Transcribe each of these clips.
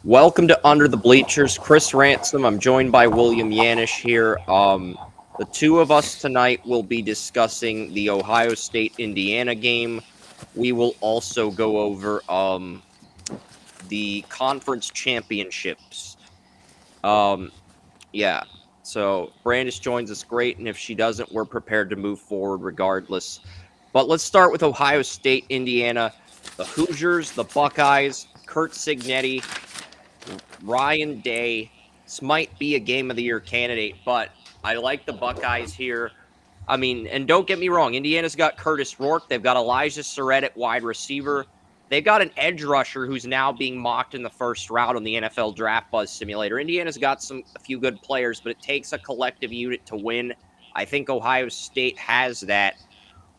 Welcome to Under the Bleachers. Chris Ransom. I'm joined by William Yanish here. The two of us tonight will be discussing the Ohio State Indiana game. We will also go over the conference championships. Um, yeah. So Brandice joins us great, and if she doesn't, we're prepared to move forward regardless. But let's start with Ohio State, Indiana, the Hoosiers, the Buckeyes, Kurt Signetti, Ryan Day. This might be a game of the year candidate, but I like the Buckeyes here. I mean, and don't get me wrong, Indiana's got Curtis Rourke. They've got Elijah Surrett at wide receiver. They've got an edge rusher who's now being mocked in the first round on the NFL Draft Buzz Simulator. Indiana's got a few good players, but it takes a collective unit to win. I think Ohio State has that,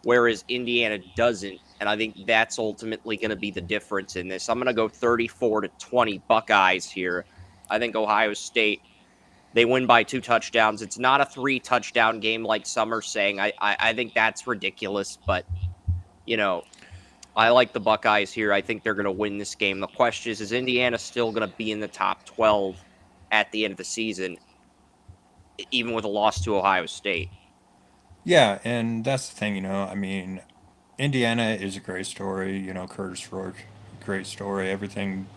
whereas Indiana doesn't. And I think that's ultimately going to be the difference in this. I'm going to go 34-20 Buckeyes here. I think Ohio State, they win by 2 touchdowns. It's not a 3-touchdown game like some are saying. I think that's ridiculous, but, you know, I like the Buckeyes here. I think they're going to win this game. The question is Indiana still going to be in the top 12 at the end of the season, even with a loss to Ohio State? Yeah, and that's the thing, I mean, Indiana is a great story, Curtis Rourke, great story, everything,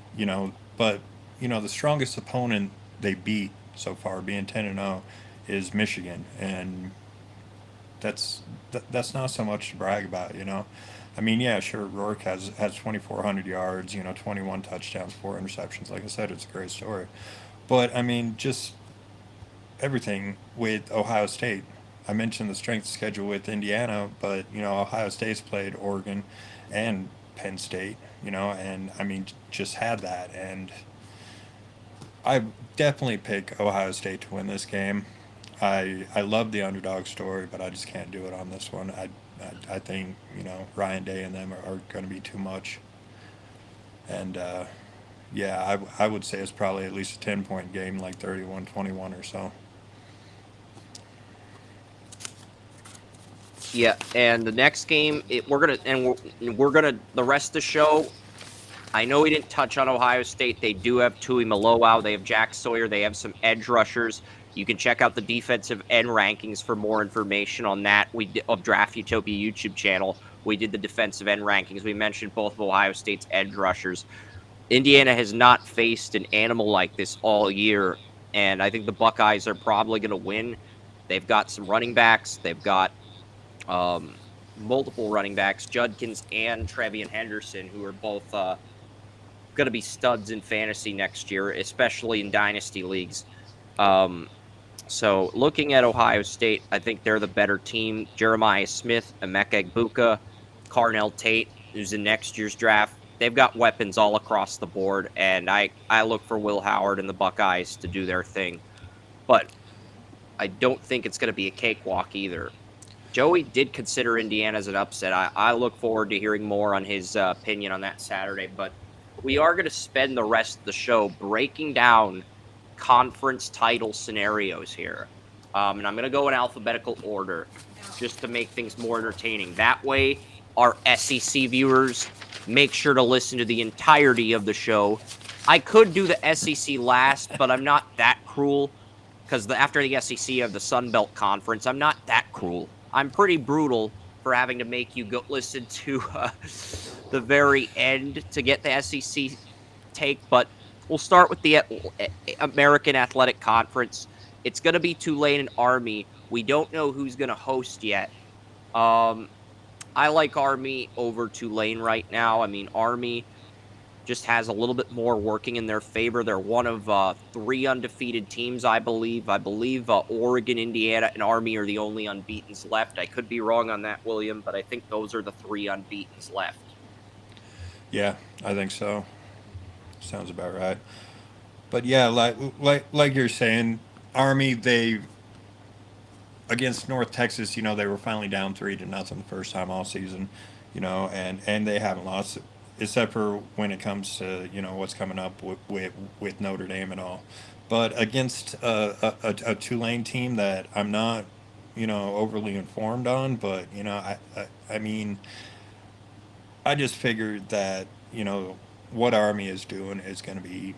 but, the strongest opponent they beat so far, being 10 and 0, is Michigan. And that's not so much to brag about. I mean, yeah, sure, Rourke has 2,400 yards, 21 touchdowns, 4 interceptions. Like I said, it's a great story. But, I mean, just everything with Ohio State. I mentioned the strength schedule with Indiana, but Ohio State's played Oregon and Penn State, and I mean just had that, and I definitely pick Ohio State to win this game. I love the underdog story, but I just can't do it on this one. I think Ryan Day and them are going to be too much, and yeah, I would say it's probably at least a 10 point game, like 31-21 or so. Yeah, and the next game, we're gonna the rest of the show. I know we didn't touch on Ohio State. They do have Tui Maloau. They have Jack Sawyer. They have some edge rushers. You can check out the defensive end rankings for more information on that. We did, of Draft Utopia YouTube channel. We did the defensive end rankings. We mentioned both of Ohio State's edge rushers. Indiana has not faced an animal like this all year, and I think the Buckeyes are probably going to win. They've got some running backs. They've got um, multiple running backs, Judkins and Trevian Henderson, who are both going to be studs in fantasy next year, especially in dynasty leagues. Um, so looking at Ohio State, I think they're the better team. Jeremiah Smith, Emeka Egbuka, Carnell Tate, who's in next year's draft. They've got weapons all across the board, and I look for Will Howard and the Buckeyes to do their thing. But I don't think it's going to be a cakewalk either. Joey did consider Indiana as an upset. I look forward to hearing more on his opinion on that Saturday. But we are going to spend the rest of the show breaking down conference title scenarios here. And I'm going to go in alphabetical order just to make things more entertaining. That way, our SEC viewers make sure to listen to the entirety of the show. I could do the SEC last, but I'm not that cruel because after the SEC of the Sun Belt Conference, I'm not that cruel. I'm pretty brutal for having to make you go listen to the very end to get the SEC take, but we'll start with the American Athletic Conference. It's going to be Tulane and Army. We don't know who's going to host yet. Um, I like Army over Tulane right now. I mean, Army just has a little bit more working in their favor. They're one of 3 undefeated teams, I believe. I believe Oregon, Indiana, and Army are the only unbeatens left. I could be wrong on that, William, but I think those are the 3 unbeatens left. Yeah, I think so. Sounds about right. But yeah, like you're saying, Army, they against North Texas, they were finally down 3-0 the first time all season, and they haven't lost except for when it comes to what's coming up with Notre Dame and all. But against a Tulane team that I'm not overly informed on, but I mean, I just figured that what Army is doing is going to be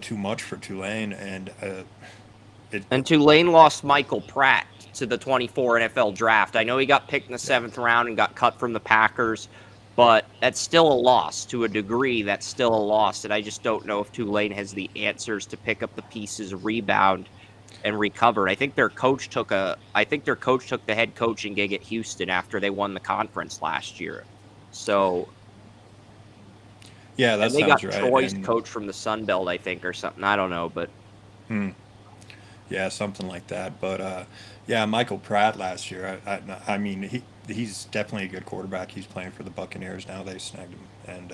too much for Tulane, and it And Tulane lost Michael Pratt to the 24 NFL draft. I know he got picked in the yeah. 7th round and got cut from the Packers, but that's still a loss. To a degree, that's still a loss. And I just don't know if Tulane has the answers to pick up the pieces, rebound, and recover. I think their coach took the head coaching gig at Houston after they won the conference last year. So, Yeah, that and they got sounds right. Troy's And coach from the Sun Belt, I think, or something. I don't know, but hmm, yeah, something like that. But yeah, Michael Pratt last year. I mean, he's definitely a good quarterback. He's playing for the Buccaneers now. They snagged him, and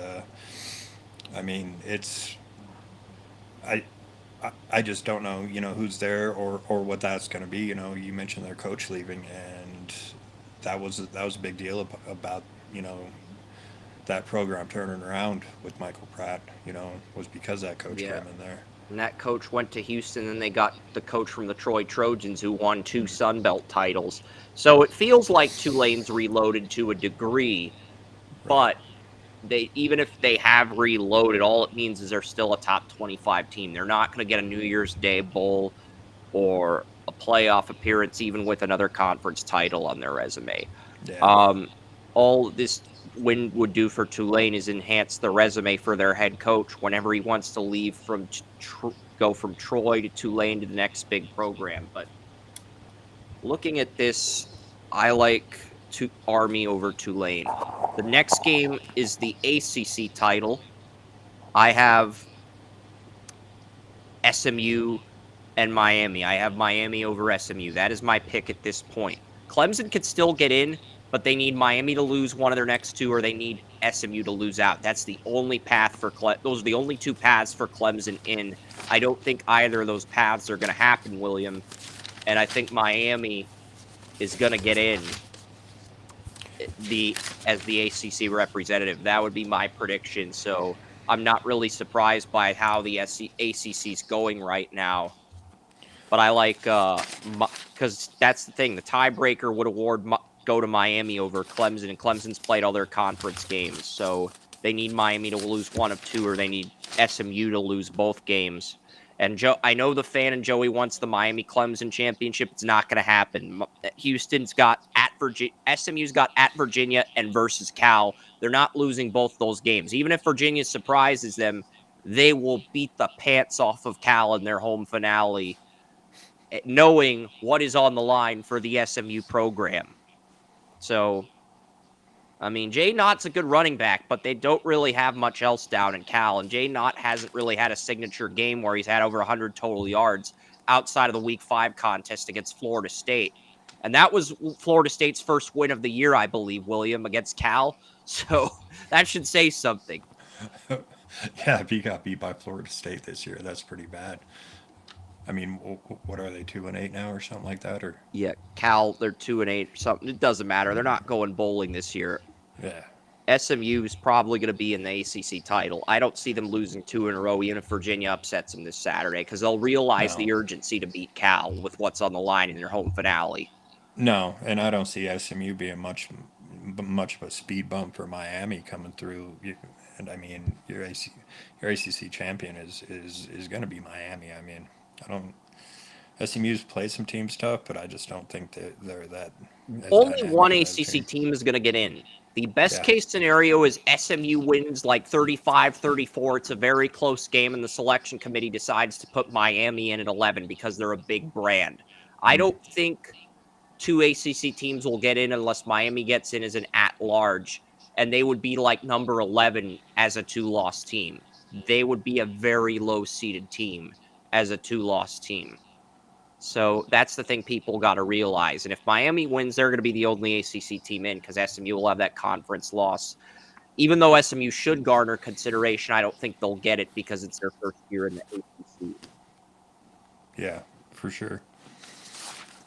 I mean, I. I just don't know, who's there or what that's going to be. You mentioned their coach leaving, and that was a big deal about you know that program turning around with Michael Pratt. Was because that coach yeah. came in there. And that coach went to Houston, and they got the coach from the Troy Trojans who won 2 Sun Belt titles. So it feels like Tulane's reloaded to a degree, Right. but even if they have reloaded, all it means is they're still a top 25 team. They're not going to get a New Year's Day bowl or a playoff appearance, even with another conference title on their resume. Yeah. All this win would do for Tulane is enhance the resume for their head coach whenever he wants to leave go from Troy to Tulane to the next big program. But looking at this, I like Army over Tulane. The next game is the ACC title. I have SMU and Miami. I have Miami over SMU. That is my pick at this point. Clemson could still get in, but they need Miami to lose one of their next 2, or they need SMU to lose out. That's the only path for those are the only 2 paths for Clemson in. I don't think either of those paths are going to happen, William. And I think Miami is going to get in as the ACC representative. That would be my prediction. So I'm not really surprised by how the ACC is going right now. But I like because that's the thing. The tiebreaker would go to Miami over Clemson, and Clemson's played all their conference games, so they need Miami to lose one of 2, or they need SMU to lose both games. And I know the fan and Joey wants the Miami Clemson championship. It's not going to happen. Houston's got at Virginia, SMU's got at Virginia and versus Cal. They're not losing both those games. Even if Virginia surprises them, they will beat the pants off of Cal in their home finale, knowing what is on the line for the SMU program. So, I mean, Jay Nott's a good running back, but they don't really have much else down in Cal. And Jay Nott hasn't really had a signature game where he's had over 100 total yards outside of the Week 5 contest against Florida State. And that was Florida State's first win of the year, I believe, William, against Cal. So that should say something. Yeah, if he got beat by Florida State this year, that's pretty bad. I mean, what are they, 2-8 now or something like that? Or Yeah, Cal, they're 2-8 or something. It doesn't matter. They're not going bowling this year. yeah, SMU is probably going to be in the ACC title. I don't see them losing 2 in a row, even if Virginia upsets them this Saturday, because they'll realize no, the urgency to beat Cal with what's on the line in their home finale. no, and I don't see SMU being much of a speed bump for Miami coming through. And I mean, your ACC champion is going to be Miami. I mean, I don't. SMU's played some team stuff, but I just don't think that they're that as Only dynamic one of a ACC team. team is going to get in. The best Yeah, case scenario is SMU wins like 35-34. It's a very close game, and the selection committee decides to put Miami in at 11 because they're a big brand. I mm, don't think 2 ACC teams will get in unless Miami gets in as an at-large, and they would be like number 11 as a 2-loss team. They would be a very low-seeded team as a 2-loss team. So that's the thing people got to realize. And if Miami wins, they're going to be the only ACC team in because SMU will have that conference loss. Even though SMU should garner consideration, I don't think they'll get it because it's their first year in the ACC. yeah, for sure.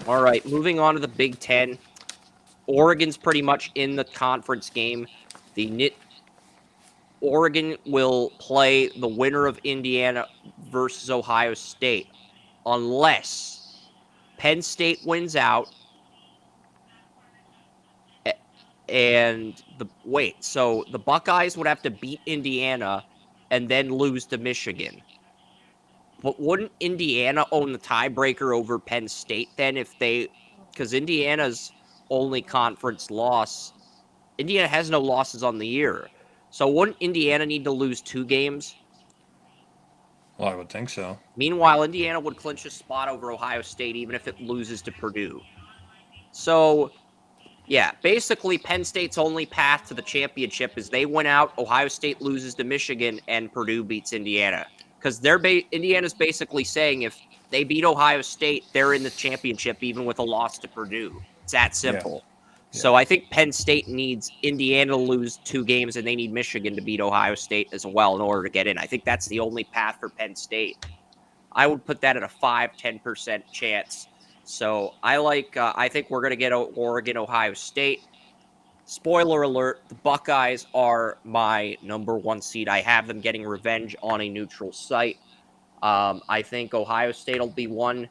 All right, moving on to the Big Ten. Oregon's pretty much in the conference game. Oregon will play the winner of Indiana versus Ohio State unless Penn State wins out. So the Buckeyes would have to beat Indiana and then lose to Michigan. But wouldn't Indiana own the tiebreaker over Penn State then because Indiana's only conference loss, Indiana has no losses on the year. So wouldn't Indiana need to lose 2 games? Well, I would think so. Meanwhile, Indiana would clinch a spot over Ohio State even if it loses to Purdue. So, yeah, basically Penn State's only path to the championship is they win out, Ohio State loses to Michigan, and Purdue beats Indiana. Because Indiana's basically saying if they beat Ohio State, they're in the championship even with a loss to Purdue. It's that Yeah. simple. Yeah. So I think Penn State needs Indiana to lose 2 games, and they need Michigan to beat Ohio State as well in order to get in. I think that's the only path for Penn State. I would put that at a 5-10% chance. So I think we're going to get Oregon, Ohio State. Spoiler alert, the Buckeyes are my number 1 seed. I have them getting revenge on a neutral site. I think Ohio State will be 1.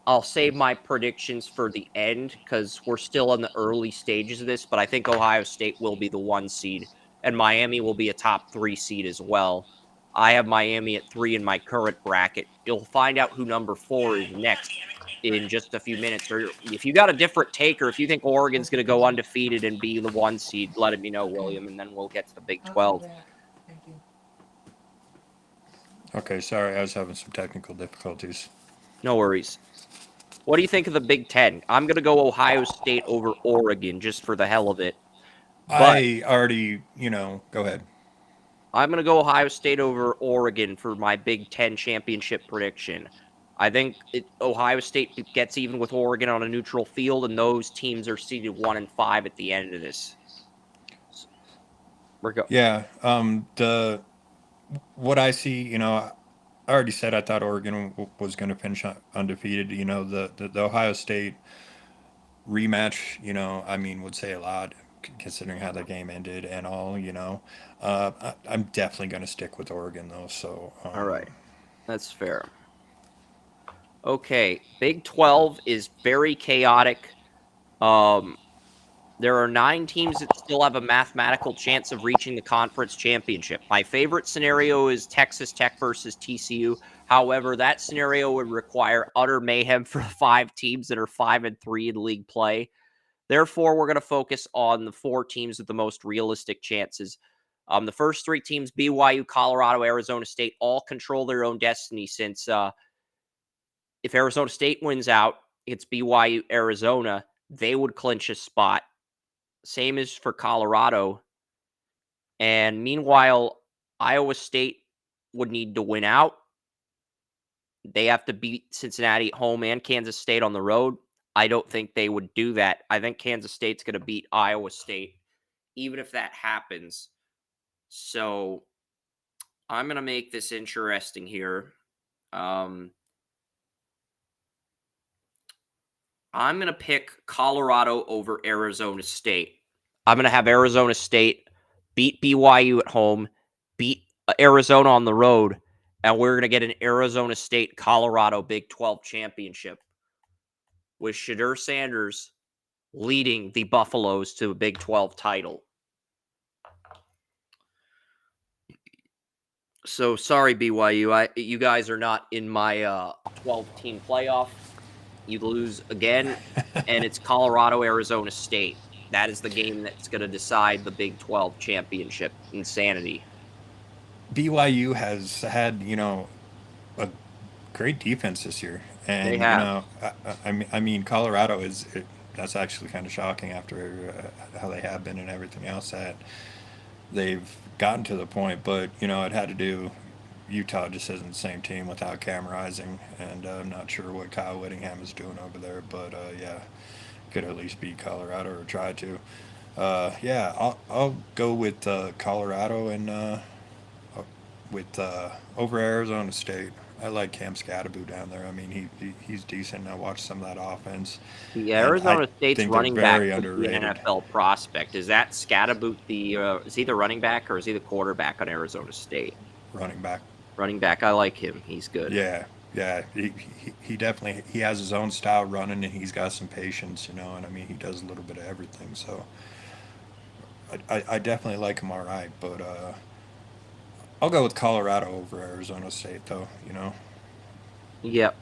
I'll save my predictions for the end because we're still in the early stages of this, but I think Ohio State will be the 1 seed, and Miami will be a top 3 seed as well. I have Miami at 3 in my current bracket. You'll find out who number 4 is next in just a few minutes. Or if you got a different take, or if you think Oregon's going to go undefeated and be the 1 seed, let me know, William, and then we'll get to the Big 12. Okay, sorry, I was having some technical difficulties. No worries. What do you think of the Big 10? I'm going to go Ohio State over Oregon just for the hell of it. But I already, go ahead. I'm going to go Ohio State over Oregon for my Big 10 championship prediction. I think Ohio State gets even with Oregon on a neutral field, and those teams are seeded 1 and 5 at the end of this. Yeah, what I see, I already said I thought Oregon was going to finish undefeated. The Ohio State rematch, would say a lot considering how the game ended and all. I'm definitely going to stick with Oregon though. So all right, that's fair. Okay, Big 12 is very chaotic. There are 9 teams that still have a mathematical chance of reaching the conference championship. My favorite scenario is Texas Tech versus TCU. However, that scenario would require utter mayhem for 5 teams that are 5-3 in league play. Therefore, we're going to focus on the 4 teams with the most realistic chances. The first 3 teams, BYU, Colorado, Arizona State, all control their own destiny since if Arizona State wins out, it's BYU, Arizona, they would clinch a spot. Same as for Colorado. And meanwhile, Iowa State would need to win out. They have to beat Cincinnati at home and Kansas State on the road. I don't think they would do that. I think Kansas State's going to beat Iowa State, even if that happens. So I'm going to make this interesting here. I'm going to pick Colorado over Arizona State. I'm going to have Arizona State beat BYU at home, beat Arizona on the road, and we're going to get an Arizona State-Colorado Big 12 championship with Shedeur Sanders leading the Buffaloes to a Big 12 title. So sorry, BYU. You guys are not in my 12-team playoff. You lose again, and it's Colorado, Arizona State. That is the game that's going to decide the Big 12 championship. Insanity. BYU has had, a great defense this year, and They have. I mean, Colorado that's actually kind of shocking after how they have been and everything else that they've gotten to the point. But it had to do. Utah just isn't the same team without Cam Rising, and I'm not sure what Kyle Whittingham is doing over there. But yeah, could at least beat Colorado or try to. Yeah, I'll go with Colorado and with over Arizona State. I like Cam Scatterboot down there. I mean, he's decent. I watched some of that offense, Yeah, and I Arizona State's think they're running back very could be an underrated. NFL prospect. Is that Scatterboot is he the running back or is he the quarterback on Arizona State? Running back. Running back, I like him. He's good. Yeah, yeah. He definitely he has his own style running, and he's got some patience, and I mean he does a little bit of everything. So I definitely like him all right, but I'll go with Colorado over Arizona State, though. Yep.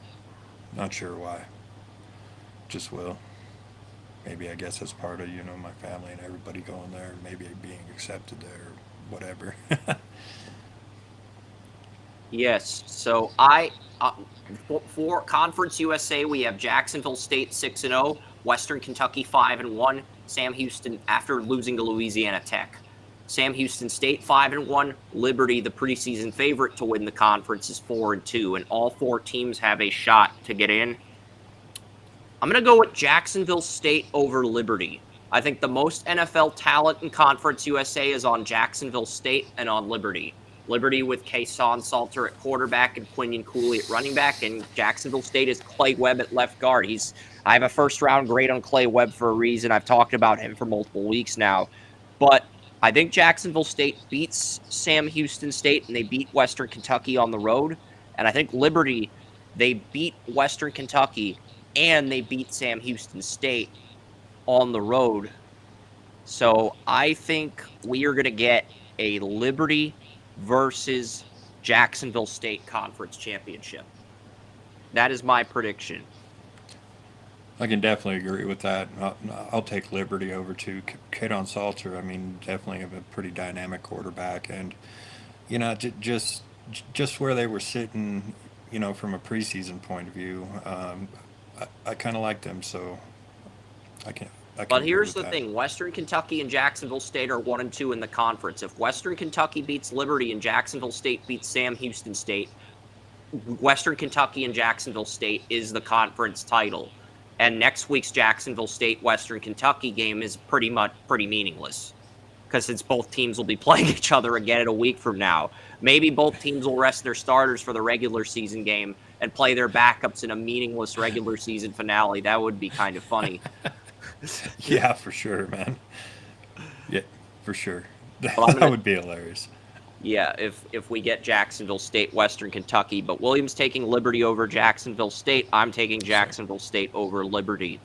Not sure why. Just will. Maybe I guess as part of my family and everybody going there, and maybe being accepted there, or whatever. Yes. So for Conference USA, we have Jacksonville State 6-0, Western Kentucky 5-1, Sam Houston after losing to Louisiana Tech. Sam Houston State 5-1, Liberty, the preseason favorite to win the conference, is 4-2, and all four teams have a shot to get in. I'm going to go with Jacksonville State over Liberty. I think the most NFL talent in Conference USA is on Jacksonville State and on Liberty. Liberty with Kason Salter at quarterback and Quinion Cooley at running back, and Jacksonville State is Clay Webb at left guard. I have a first-round grade on Clay Webb for a reason. I've talked about him for multiple weeks now. But I think Jacksonville State beats Sam Houston State, and they beat Western Kentucky on the road. And I think Liberty, they beat Western Kentucky, and they beat Sam Houston State on the road. So I think we are going to get a Liberty versus Jacksonville State Conference Championship. That is my prediction. I can definitely agree with that. I'll take Liberty over to Kadon Salter. I mean, definitely have a pretty dynamic quarterback, and just where they were sitting, from a preseason point of view, I kind of like them. So I can. But Agree here's with the that. thing. Western Kentucky and Jacksonville State are 1-2 in the conference. If Western Kentucky beats Liberty and Jacksonville State beats Sam Houston State, Western Kentucky and Jacksonville State is the conference title. And next week's Jacksonville State-Western Kentucky game is pretty meaningless. Because since both teams will be playing each other again in a week from now. Maybe both teams will rest their starters for the regular season game and play their backups in a meaningless regular season finale. That would be kind of funny. Yeah, for sure, man. Yeah, for sure. But That would be hilarious. yeah, if we get Jacksonville State, Western Kentucky. But Williams taking Liberty over Jacksonville State. I'm taking Jacksonville State over Liberty.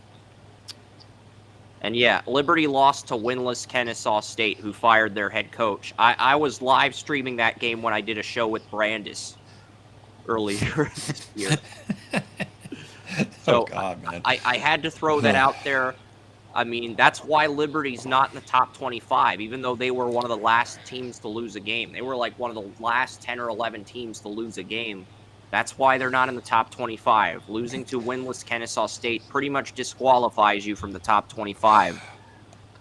And yeah, Liberty lost to winless Kennesaw State, who fired their head coach. I was live streaming that game when I did a show with Brandice earlier this year. So Oh God, man. I had to throw that out there. I mean, that's why Liberty's not in the top 25, even though they were one of the last teams to lose a game. They were like one of the last 10 or 11 teams to lose a game. That's why they're not in the top 25. Losing to winless Kennesaw State pretty much disqualifies you from the top 25.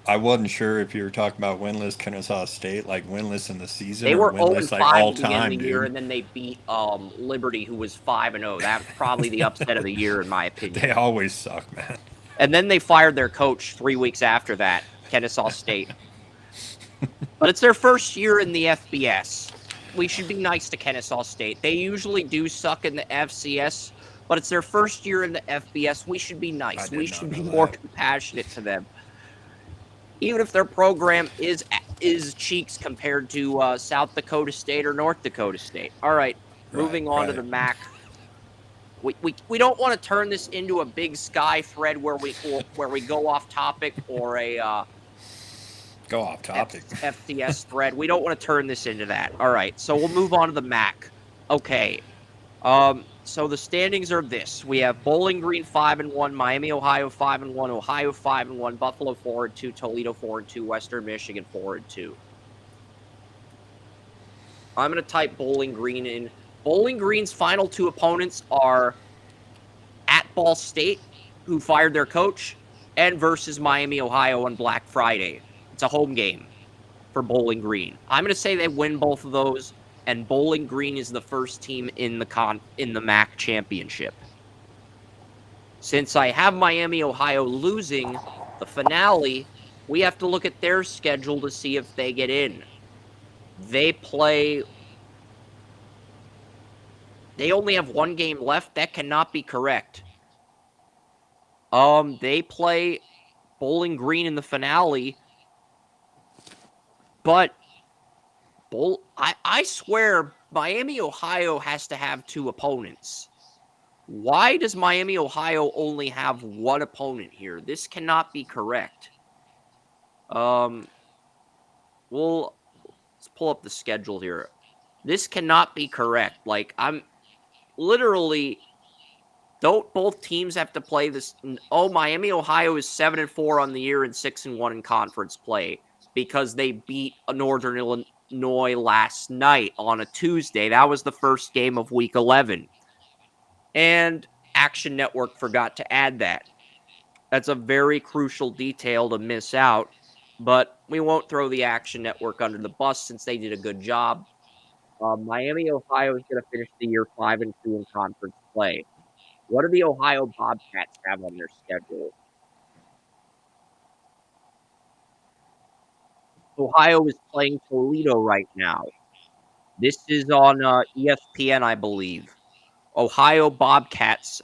I wasn't sure if you were talking about winless Kennesaw State, like winless in the season, They or were winless 0-5 like all at the beginning time, of the year, dude. and then they beat Liberty, who was 5-0. That's probably the upset of the year, in my opinion. They always suck, man. And then they fired their coach 3 weeks after that, Kennesaw State. But it's their first year in the FBS. We should be nice to Kennesaw State. They usually do suck in the FCS, but it's their first year in the FBS. We should be nice. We should be more compassionate to them. Even if their program is cheeks compared to South Dakota State or North Dakota State. All right, moving on to the MAC. We don't want to turn this into a big sky thread where we go off topic or a Go off topic. FCS thread. We don't want to turn this into that. All right, so we'll move on to the MAC. Okay. So the standings are this. We have Bowling Green 5-1, Miami, Ohio 5-1, Ohio 5-1, Buffalo 4-2, Toledo 4-2, Western Michigan 4-2. I'm going to type Bowling Green in. Bowling Green's final two opponents are at Ball State, who fired their coach, and versus Miami, Ohio on Black Friday. It's a home game for Bowling Green. I'm going to say they win both of those, and Bowling Green is the first team in the MAC championship. Since I have Miami, Ohio losing the finale, we have to look at their schedule to see if they get in. They only have one game left. That cannot be correct. They play Bowling Green in the finale, but I swear Miami, Ohio has to have two opponents. Why does Miami, Ohio only have one opponent here? This cannot be correct. Well, let's pull up the schedule here. This cannot be correct. Like, I'm literally, don't both teams have to play this? Oh, Miami, Ohio is 7-4 on the year and 6-1 in conference play because they beat Northern Illinois last night on a Tuesday. That was the first game of week 11. And Action Network forgot to add that. That's a very crucial detail to miss out, but we won't throw the Action Network under the bus since they did a good job. Miami, Ohio is going to finish the year 5-2 in conference play. What do the Ohio Bobcats have on their schedule? Ohio is playing Toledo right now. This is on ESPN, I believe. Ohio Bobcats.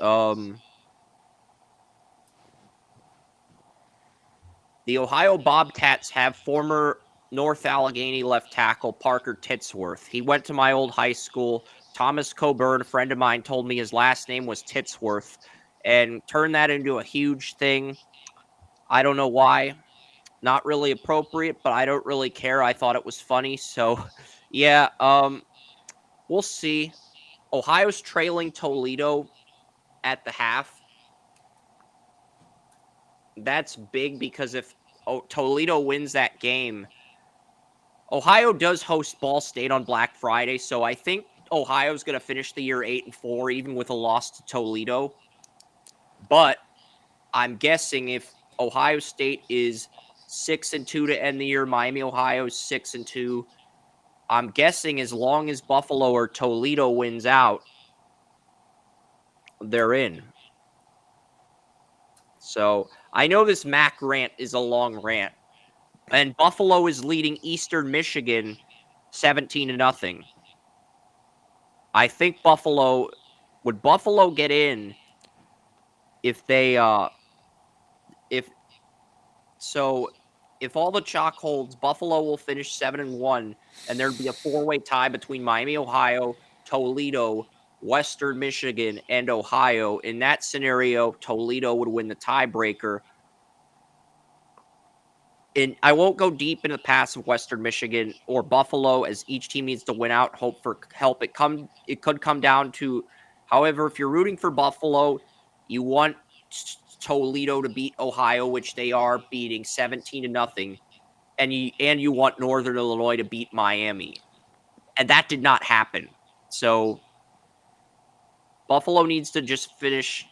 The Ohio Bobcats have former North Allegheny left tackle Parker Titsworth. He went to my old high school. Thomas Coburn, a friend of mine, told me his last name was Titsworth and turned that into a huge thing. I don't know why. Not really appropriate, but I don't really care. I thought it was funny. So, yeah, we'll see. Ohio's trailing Toledo at the half. That's big because if Toledo wins that game, Ohio does host Ball State on Black Friday, so I think Ohio's going to finish the year 8-4, even with a loss to Toledo. But I'm guessing if Ohio State is 6-2 to end the year, Miami, Ohio is 6-2. I'm guessing as long as Buffalo or Toledo wins out, they're in. So I know this Mac rant is a long rant, and Buffalo is leading Eastern Michigan 17-0. I think would Buffalo get in if they if all the chalk holds, Buffalo will finish 7-1, and there'd be a four-way tie between Miami, Ohio, Toledo, Western Michigan, and Ohio. In that scenario, Toledo would win the tiebreaker. And I won't go deep into the past of Western Michigan or Buffalo, as each team needs to win out. Hope for help. It could come down to, however, if you're rooting for Buffalo, you want Toledo to beat Ohio, which they are beating 17-0, and you want Northern Illinois to beat Miami, and that did not happen. So Buffalo needs to finish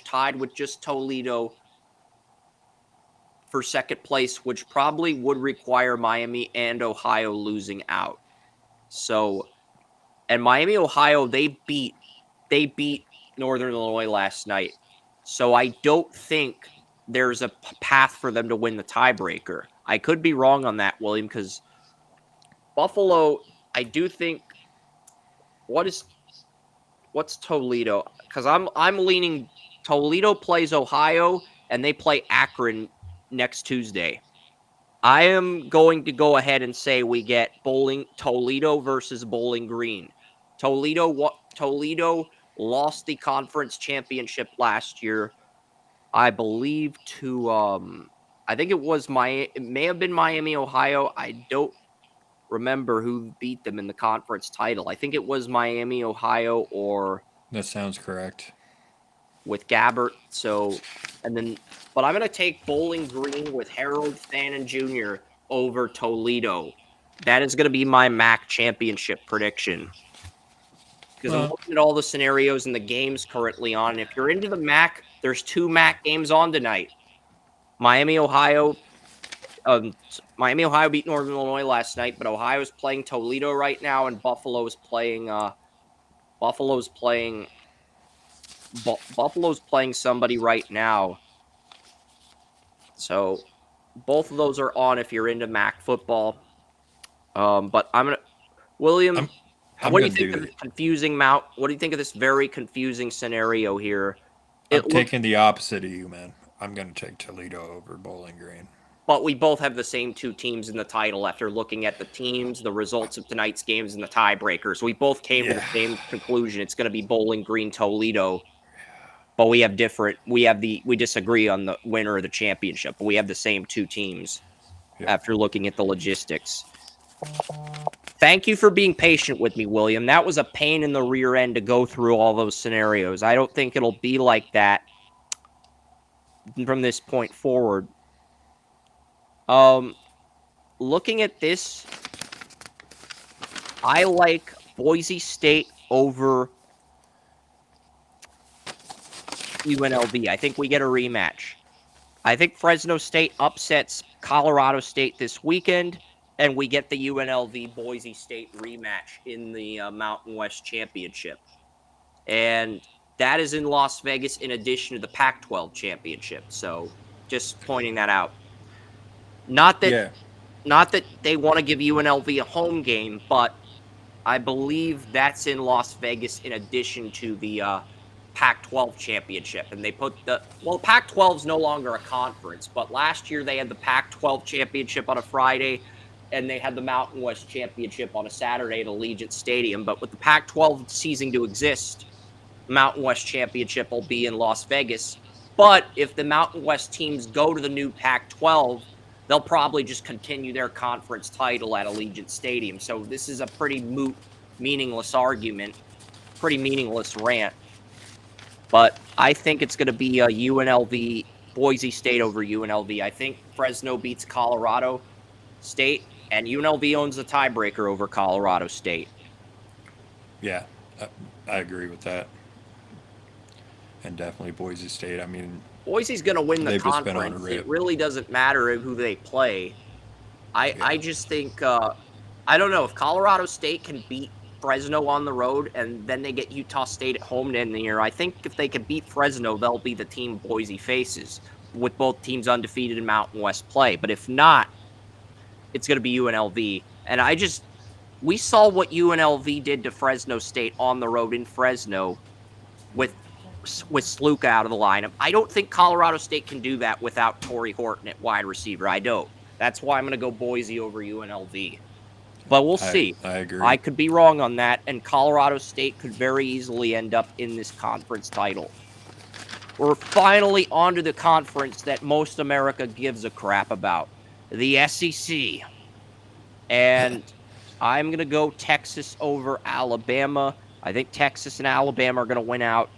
tied with just Toledo for second place, which probably would require Miami and Ohio losing out. So, and Miami, Ohio, they beat Northern Illinois last night. So I don't think there's a path for them to win the tiebreaker. I could be wrong on that, William, because Buffalo, I do think what's Toledo? Because I'm leaning Toledo plays Ohio and they play Akron next Tuesday. I am going to go ahead and say we get Toledo versus Bowling Green. Toledo lost the conference championship last year, I believe, to I think it may have been Miami, Ohio. I don't remember who beat them in the conference title. I think it was Miami, Ohio, or That sounds correct. with Gabbert. But I'm going to take Bowling Green with Harold Thanon Jr. over Toledo. That is going to be my MAC championship prediction. Because I'm looking at all the scenarios and the games currently on. And if you're into the MAC, there's 2 MAC games on tonight. Miami, Ohio beat Northern Illinois last night, but Ohio's playing Toledo right now, and Buffalo's playing somebody right now. So both of those are on if you're into MAC football. But I'm gonna, William. What do you think of this confusing What do you think of this very confusing scenario here? I'm taking the opposite of you, man. I'm going to take Toledo over Bowling Green. But we both have the same 2 teams in the title after looking at the teams, the results of tonight's games, and the tiebreakers. We both came to the same conclusion. It's going to be Bowling Green, Toledo. But we disagree on the winner of the championship. But we have the same 2 teams after looking at the logistics. Thank you for being patient with me, William. That was a pain in the rear end to go through all those scenarios. I don't think it'll be like that from this point forward. Looking at this, I like Boise State over UNLV. I think we get a rematch. I think Fresno State upsets Colorado State this weekend, and we get the UNLV Boise State rematch in the Mountain West Championship. And that is in Las Vegas in addition to the Pac-12 Championship. So just pointing that out. Not that they want to give UNLV a home game, but I believe that's in Las Vegas in addition to the Pac-12 championship. And they put Pac-12 is no longer a conference, but last year they had the Pac-12 championship on a Friday, and they had the Mountain West championship on a Saturday at Allegiant Stadium. But with the Pac-12 ceasing to exist, the Mountain West championship will be in Las Vegas. But if the Mountain West teams go to the new Pac-12, they'll probably just continue their conference title at Allegiant Stadium. So this is a pretty moot, meaningless argument, pretty meaningless rant. But I think it's going to be a UNLV, Boise State over UNLV. I think Fresno beats Colorado State, and UNLV owns the tiebreaker over Colorado State. Yeah, I agree with that. And definitely Boise State. I mean, Boise's going to win the conference. It really doesn't matter who they play. I just think, I don't know, if Colorado State can beat Fresno on the road and then they get Utah State at home to end the year, I think if they can beat Fresno, they'll be the team Boise faces with both teams undefeated in Mountain West play. But if not, it's going to be UNLV. And we saw what UNLV did to Fresno State on the road in Fresno with Sluka out of the lineup. I don't think Colorado State can do that without Torrey Horton at wide receiver. I don't. That's why I'm going to go Boise over UNLV. But we'll see. I agree. I could be wrong on that, and Colorado State could very easily end up in this conference title. We're finally onto the conference that most America gives a crap about, the SEC. And I'm going to go Texas over Alabama. I think Texas and Alabama are going to win out.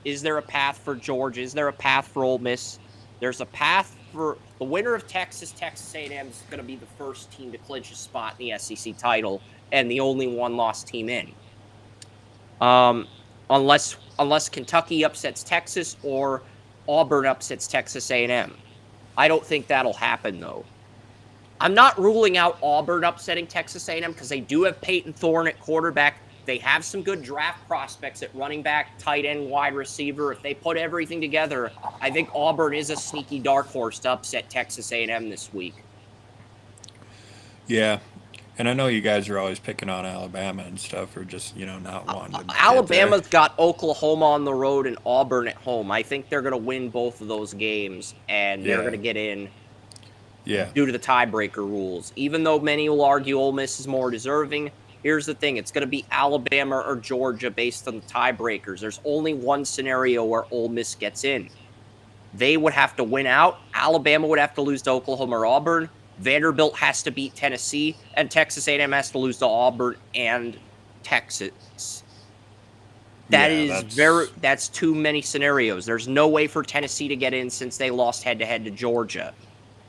Is there a path for Georgia? Is there a path for Ole Miss? There's a path for the winner of Texas A&M is going to be the first team to clinch a spot in the SEC title and the only one-loss team in. Unless Kentucky upsets Texas or Auburn upsets Texas A&M. I don't think that'll happen, though. I'm not ruling out Auburn upsetting Texas A&M because they do have Peyton Thorne at quarterback. They have some good draft prospects at running back, tight end, wide receiver. If they put everything together, I think Auburn is a sneaky dark horse to upset Texas A&M this week. Yeah, and I know you guys are always picking on Alabama and stuff, or just not wanting to. Alabama's got Oklahoma on the road and Auburn at home. I think they're going to win both of those games, and they're going to get in. Yeah. Due to the tiebreaker rules, even though many will argue Ole Miss is more deserving. Here's the thing. It's going to be Alabama or Georgia based on the tiebreakers. There's only one scenario where Ole Miss gets in. They would have to win out. Alabama would have to lose to Oklahoma or Auburn. Vanderbilt has to beat Tennessee. And Texas A&M has to lose to Auburn and Texas. That's too many scenarios. There's no way for Tennessee to get in since they lost head-to-head to Georgia.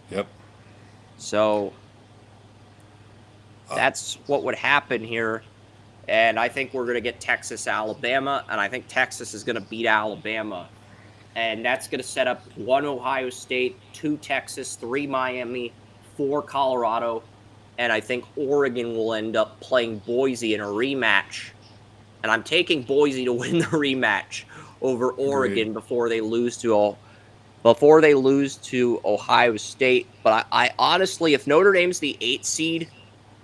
Yep. So that's what would happen here. And I think we're going to get Texas, Alabama, and I think Texas is going to beat Alabama. And that's going to set up 1 Ohio State, 2 Texas, 3 Miami, 4 Colorado. And I think Oregon will end up playing Boise in a rematch. And I'm taking Boise to win the rematch over Oregon before they lose to Ohio State. But I honestly, if Notre Dame's the 8th seed,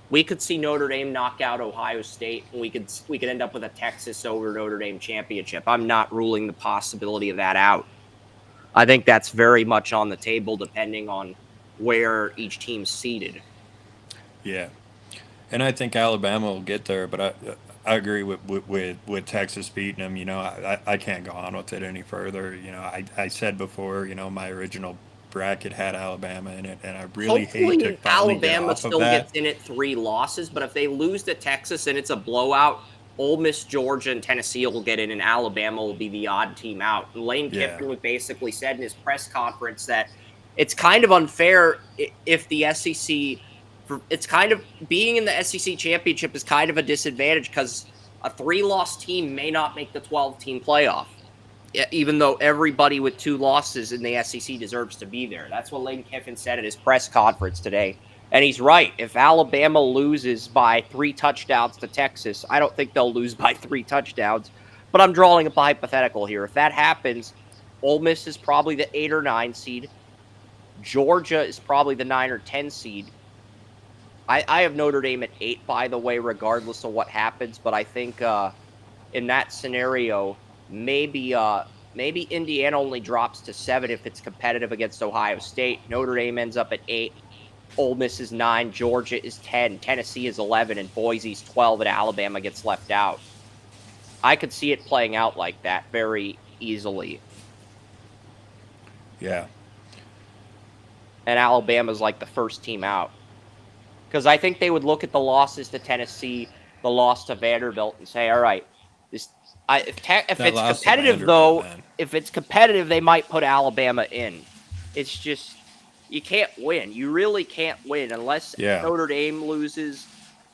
we could see Notre Dame knock out Ohio State, and we could end up with a Texas over Notre Dame championship. I'm not ruling the possibility of that out. I think that's very much on the table depending on where each team's seated. Yeah, and I think Alabama will get there, but I agree with Texas beating them. I can't go on with it any further. I said before, my original bracket had Alabama in it, and I really hate to Hopefully, finally get Alabama off of still that. gets in at 3 losses, but if they lose to Texas and it's a blowout, Ole Miss, Georgia, and Tennessee will get in, and Alabama will be the odd team out. And Lane Yeah. Kiffin basically said in his press conference that it's kind of unfair if the SEC, it's kind of being in the SEC championship is kind of a disadvantage because a 3-loss team may not make the 12-team playoff, even though everybody with 2 losses in the SEC deserves to be there. That's what Lane Kiffin said at his press conference today. And he's right. If Alabama loses by 3 touchdowns to Texas, I don't think they'll lose by 3 touchdowns. But I'm drawing up a hypothetical here. If that happens, Ole Miss is probably the 8 or 9 seed. Georgia is probably the 9 or 10 seed. I have Notre Dame at 8, by the way, regardless of what happens. But I think in that scenario, maybe Indiana only drops to 7 if it's competitive against Ohio State. Notre Dame ends up at 8. Ole Miss is 9. Georgia is 10. Tennessee is 11. And Boise's 12. And Alabama gets left out. I could see it playing out like that very easily. Yeah. And Alabama's like the first team out. Because I think they would look at the losses to Tennessee, the loss to Vanderbilt, and say, all right, if it's competitive, though, man. if it's competitive, they might put Alabama in. It's just, you can't win. You really can't win unless Notre Dame loses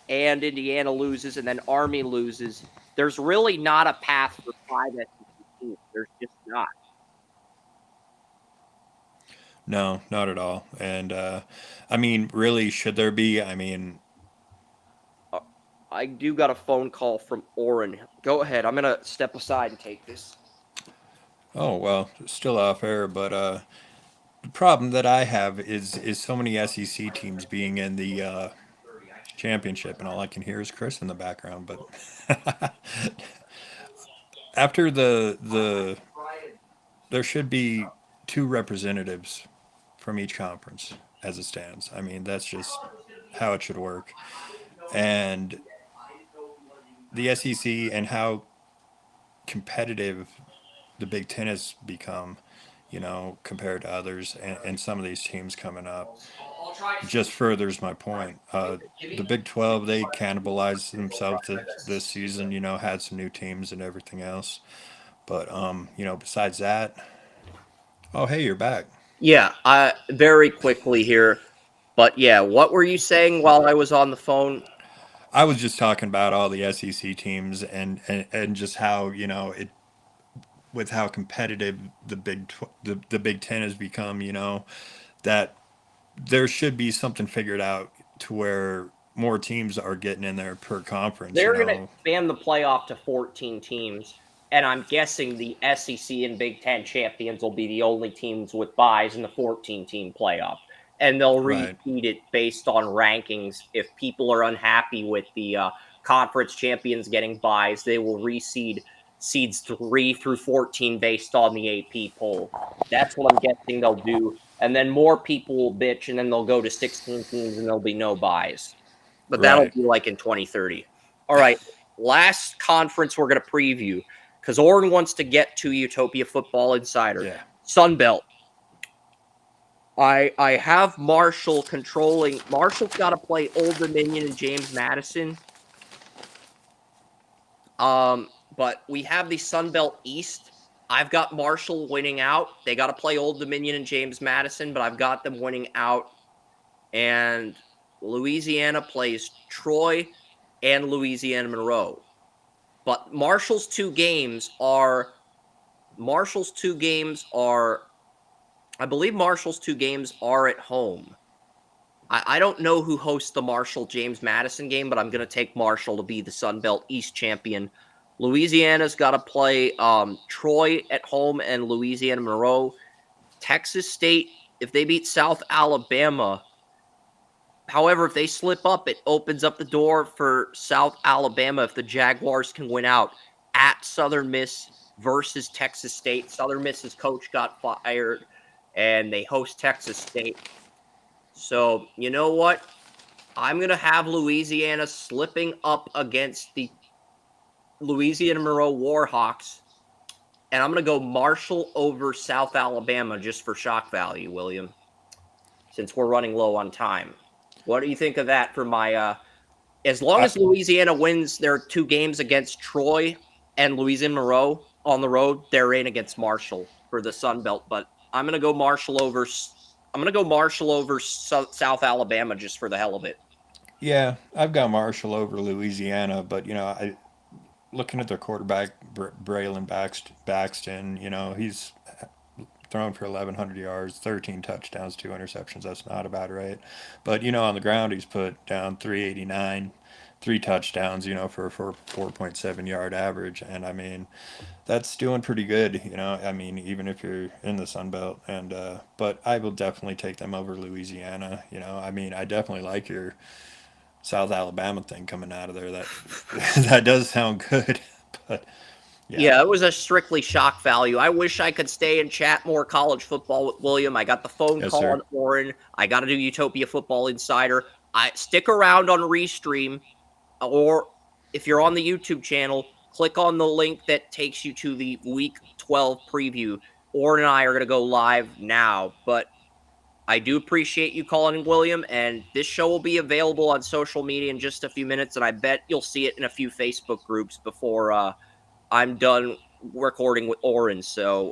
and Indiana loses and then Army loses. There's really not a path for 5 SEC teams. There's just not. No, not at all. And I mean, really, should there be? I mean, I do got a phone call from Oren. Go ahead. I'm gonna step aside and take this. Oh well, still off air, but the problem that I have is so many SEC teams being in the championship, and all I can hear is Chris in the background. But after there should be 2 representatives from each conference as it stands. I mean, that's just how it should work. And the SEC and how competitive the Big Ten has become, compared to others and some of these teams coming up, just furthers my point. The Big 12, they cannibalized themselves this season, had some new teams and everything else. But, besides that, oh, hey, you're back. Yeah, very quickly here. But yeah, what were you saying while I was on the phone? I was just talking about all the SEC teams and just how, it with how competitive the Big Ten has become, that there should be something figured out to where more teams are getting in there per conference. They're going to expand the playoff to 14 teams, and I'm guessing the SEC and Big Ten champions will be the only teams with byes in the 14-team playoff. And they'll repeat it based on rankings. If people are unhappy with the conference champions getting byes, they will reseed seeds 3 through 14 based on the AP poll. That's what I'm guessing they'll do. And then more people will bitch, and then they'll go to 16 teams, and there'll be no byes. But that'll be like in 2030. All right, last conference we're going to preview, because Oren wants to get to Utopia Football Insider. Yeah. Sun Belt. I have Marshall controlling. Marshall's got to play Old Dominion and James Madison. But we have the Sun Belt East. I've got Marshall winning out. They got to play Old Dominion and James Madison, but I've got them winning out. And Louisiana plays Troy and Louisiana Monroe. But Marshall's two games are, I believe Marshall's 2 games are at home. I don't know who hosts the Marshall-James Madison game, but I'm going to take Marshall to be the Sun Belt East champion. Louisiana's got to play Troy at home and Louisiana Monroe. Texas State, if they beat South Alabama, however, if they slip up, it opens up the door for South Alabama if the Jaguars can win out at Southern Miss versus Texas State. Southern Miss's coach got fired, and they host Texas State. So, you know what? I'm going to have Louisiana slipping up against the Louisiana Monroe Warhawks, and I'm going to go Marshall over South Alabama just for shock value, William. since we're running low on time. What do you think of that for my as long as Louisiana wins their 2 games against Troy and Louisiana Monroe on the road, they're in against Marshall for the Sun Belt. But I'm gonna go Marshall over. I'm gonna go Marshall over South Alabama just for the hell of it. Yeah, I've got Marshall over Louisiana, but I looking at their quarterback Braylon Baxton, he's thrown for 1,100 yards, 13 touchdowns, 2 interceptions. That's not a bad rate. But on the ground, he's put down 389, 3 touchdowns, for a 4.7 yard average, and I mean that's doing pretty good. I mean even if you're in the Sun Belt, and but I will definitely take them over Louisiana. I mean I definitely like your South Alabama thing coming out of there. That that does sound good, but yeah. Yeah, it was a strictly shock value. I wish I could stay and chat more college football with William. I got the phone Yes, call sir. on Oren. I got to do Utopia Football Insider. I stick around on Restream, or if you're on the YouTube channel, click on the link that takes you to the Week 12 preview. Oren and I are going to go live now, but I do appreciate you calling, William, and this show will be available on social media in just a few minutes, and I bet you'll see it in a few Facebook groups before I'm done recording with Oren. So